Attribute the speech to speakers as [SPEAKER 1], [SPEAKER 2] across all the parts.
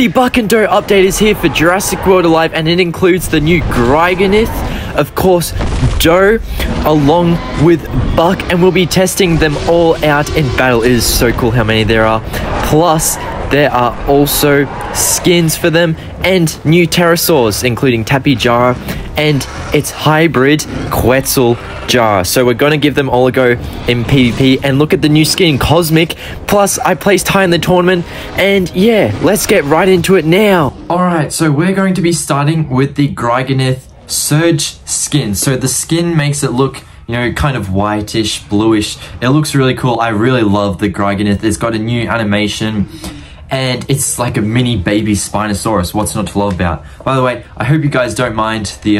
[SPEAKER 1] The Buck and Doe update is here for Jurassic World Alive, and it includes the new Gryganyth, of course, Doe, along with Buck, and we'll be testing them all out in battle. It is so cool how many there are. Plus, there are also skins for them and new pterosaurs, including Tapejara and its hybrid Quetzaljara. So we're going to give them all a go in PvP, and look at the new skin, Cosmic. Plus, I placed high in the tournament, and yeah, let's get right into it now. Alright, so we're going to be starting with the Gryganyth Surge skin. So the skin makes it look, you know, kind of whitish, bluish. It looks really cool. I really love the Gryganyth. It's got a new animation, and it's like a mini baby Spinosaurus. What's not to love about? By the way, I hope you guys don't mind the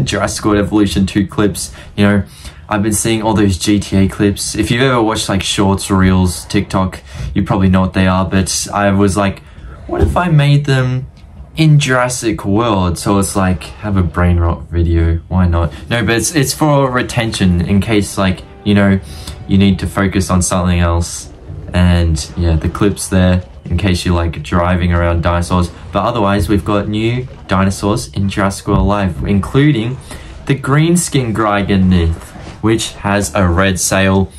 [SPEAKER 1] Jurassic World Evolution 2 clips. You know, I've been seeing all those GTA clips. If you've ever watched like shorts, reels, TikTok, you probably know what they are. But I was like, what if I made them in Jurassic World? So it's like, have a brain rot video. Why not? No, but it's for retention, in case, like, you know, you need to focus on something else. And yeah, the clips there, in case you like driving around dinosaurs. But otherwise, we've got new dinosaurs in Jurassic World Alive, including the green skin Gryganyth, which has a red sail.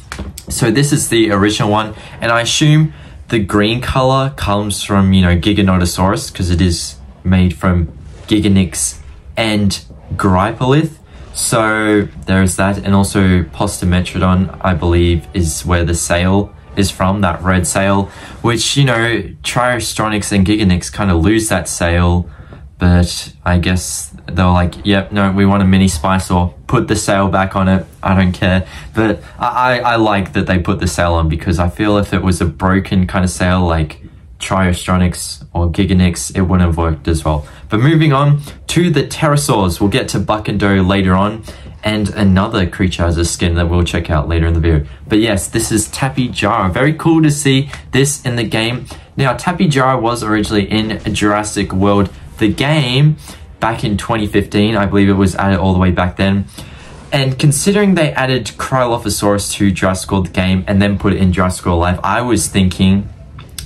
[SPEAKER 1] So this is the original one, and I assume the green color comes from, you know, Giganotosaurus, because it is made from Giganyx and Grypolith. So there's that, and also Postometrodon, I believe, is where the sail is from, that red sail, which, you know, Triostronix and Giganyx kind of lose that sail, but I guess they were like, yep, no, we want a mini Spinosaur, put the sail back on it, I don't care. But I like that they put the sail on, because I feel if it was a broken kind of sail like Triostronix or Giganyx, it wouldn't have worked as well. But moving on to the pterosaurs, we'll get to Buck and Doe later on, and another creature has a skin that we'll check out later in the video. But yes, this is Tapejara. Very cool to see this in the game. Now, Tapejara was originally in Jurassic World, the game, back in 2015. I believe it was added all the way back then. And considering they added Cryolophosaurus to Jurassic World the game and then put it in Jurassic World Live, I was thinking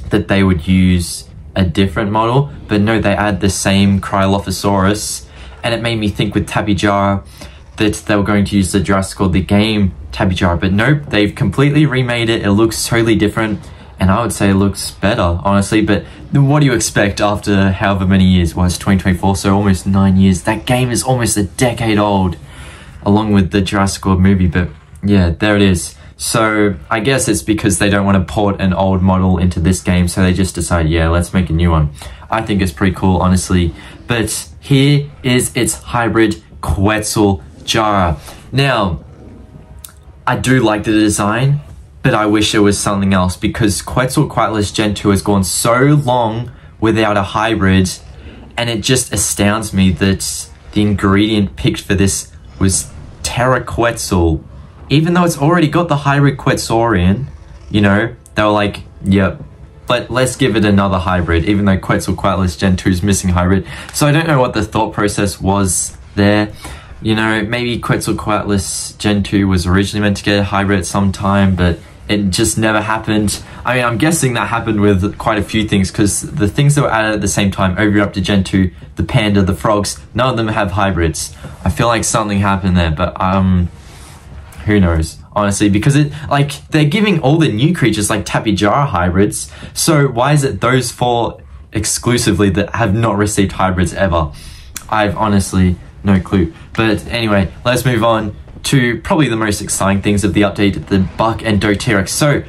[SPEAKER 1] that they would use a different model, but no, they add the same Cryolophosaurus, and it made me think with Tapejara that they were going to use the Jurassic World the game Tapejara, but nope, they've completely remade it. It looks totally different, and I would say it looks better, honestly. But what do you expect after however many years? Well, it's 2024, so almost 9 years. That game is almost a decade old, along with the Jurassic World movie, but yeah, there it is. So I guess it's because they don't want to port an old model into this game, so they just decide, yeah, let's make a new one. I think it's pretty cool, honestly. But here is its hybrid Quetzaljara. Now, I do like the design, but I wish it was something else, because Quetzalcoatlus Gen 2 has gone so long without a hybrid, and it just astounds me that the ingredient picked for this was Terraquetzal. Even though it's already got the hybrid Quetzalorian, you know, they were like, yep, but let's give it another hybrid, even though Quetzalcoatlus Gen 2 is missing hybrid. So I don't know what the thought process was there. You know, maybe Quetzalcoatlus Gen 2 was originally meant to get a hybrid at some time, but it just never happened. I mean, I'm guessing that happened with quite a few things, because the things that were added at the same time, Oviraptor Gen 2, the panda, the frogs, none of them have hybrids. I feel like something happened there, but who knows, honestly, because it, like, they're giving all the new creatures like Tapejara hybrids, so why is it those four exclusively that have not received hybrids ever? I've honestly no clue. But anyway, let's move on to probably the most exciting things of the update, the Buck and Doe T-Rex. So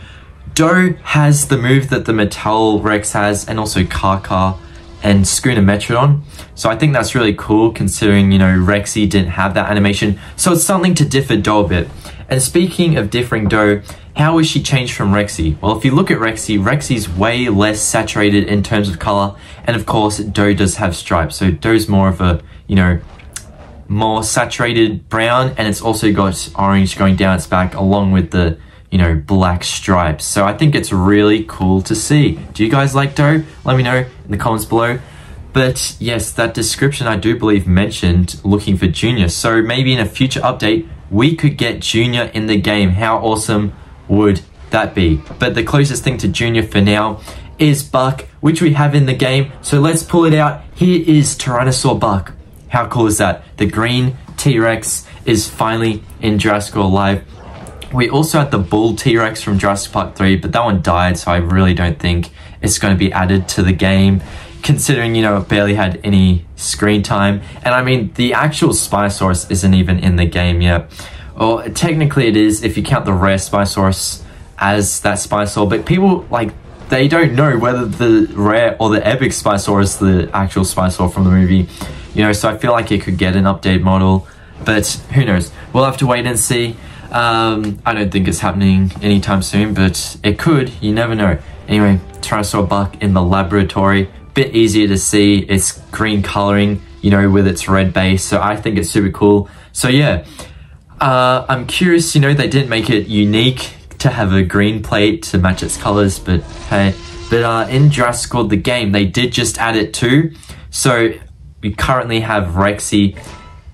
[SPEAKER 1] Doe has the move that the Metal Rex has, and also Kaka and Schoonometrodon. So I think that's really cool, considering, you know, Rexy didn't have that animation. So it's something to differ Doe a bit. And speaking of differing Doe, how is she changed from Rexy? Well, if you look at Rexy, Rexy's way less saturated in terms of color. And of course, Doe does have stripes. So Doe's more of a, you know, more saturated brown, and it's also got orange going down its back along with the, you know, black stripes. So I think it's really cool to see. Do you guys like Doe? Let me know in the comments below. But yes, that description I do believe mentioned looking for Junior. So maybe in a future update, we could get Junior in the game. How awesome would that be? But the closest thing to Junior for now is Buck, which we have in the game. So let's pull it out. Here is Tyrannosaur Buck. How cool is that? The green T-Rex is finally in Jurassic World Live. We also had the bull T-Rex from Jurassic Park 3, but that one died, so I really don't think it's going to be added to the game, considering, you know, it barely had any screen time. And I mean, the actual Spinosaurus isn't even in the game yet. Well, technically it is if you count the rare Spinosaurus as that Spinosaur, but people, like, they don't know whether the rare or the epic Spinosaur is the actual Spinosaur from the movie. You know, so I feel like it could get an updated model, but who knows? We'll have to wait and see. I don't think it's happening anytime soon, but it could. You never know. Anyway, Tyrannosaur Buck in the laboratory. Bit easier to see. It's green coloring, you know, with its red base. So I think it's super cool. So yeah, I'm curious, you know, they didn't make it unique to have a green plate to match its colors, but hey. But in Jurassic World, the game, they did just add it too. So we currently have Rexy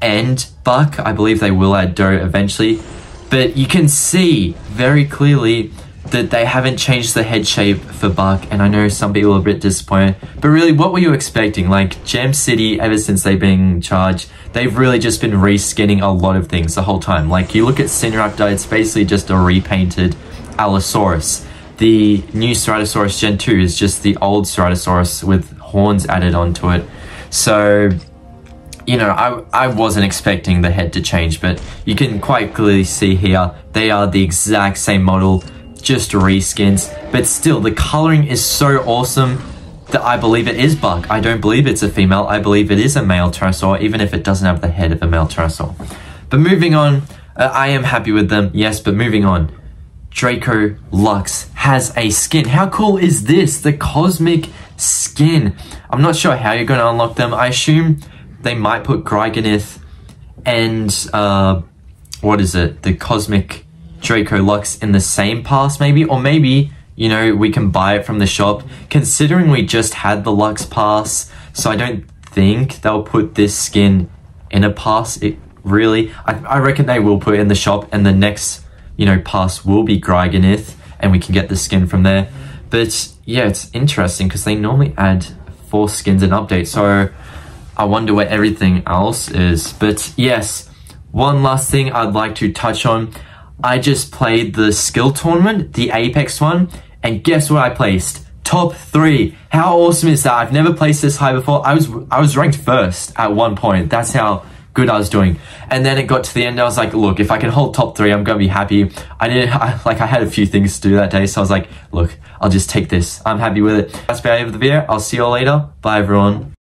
[SPEAKER 1] and Buck. I believe they will add Doe eventually. But you can see very clearly that they haven't changed the head shape for Buck, and I know some people are a bit disappointed, but really, what were you expecting? Like, Gem City, ever since they've been in charge, they've really just been reskinning a lot of things the whole time. Like, you look at Cineraptor, it's basically just a repainted Allosaurus. The new Ceratosaurus Gen 2 is just the old Ceratosaurus with horns added onto it. So, you know, I wasn't expecting the head to change, but you can quite clearly see here, they are the exact same model, just reskins. But still, the coloring is so awesome that I believe it is Buck. I don't believe it's a female. I believe it is a male Tyrannosaur, even if it doesn't have the head of a male Tyrannosaur. But moving on, I am happy with them, yes, but moving on. Draco Lux has a skin. How cool is this? The cosmic skin. I'm not sure how you're going to unlock them. I assume they might put Gryganyth and, what is it? The cosmic Draco Lux in the same pass, maybe? Or maybe, you know, we can buy it from the shop. Considering we just had the Lux pass, so I don't think they'll put this skin in a pass. I reckon they will put it in the shop, and the next, you know, pass will be Gryganyth, and we can get the skin from there. But yeah, it's interesting because they normally add 4 skins in update, so I wonder where everything else is. But yes, one last thing I'd like to touch on. I just played the skill tournament, the Apex one, and guess what I placed? Top 3. How awesome is that? I've never placed this high before. I was ranked first at one point. That's how good I was doing. And then it got to the end, I was like, look, if I can hold top 3, I'm gonna be happy. I had a few things to do that day, so I was like, look, I'll just take this. I'm happy with it. That's about it for the video. I'll see you all later. Bye everyone.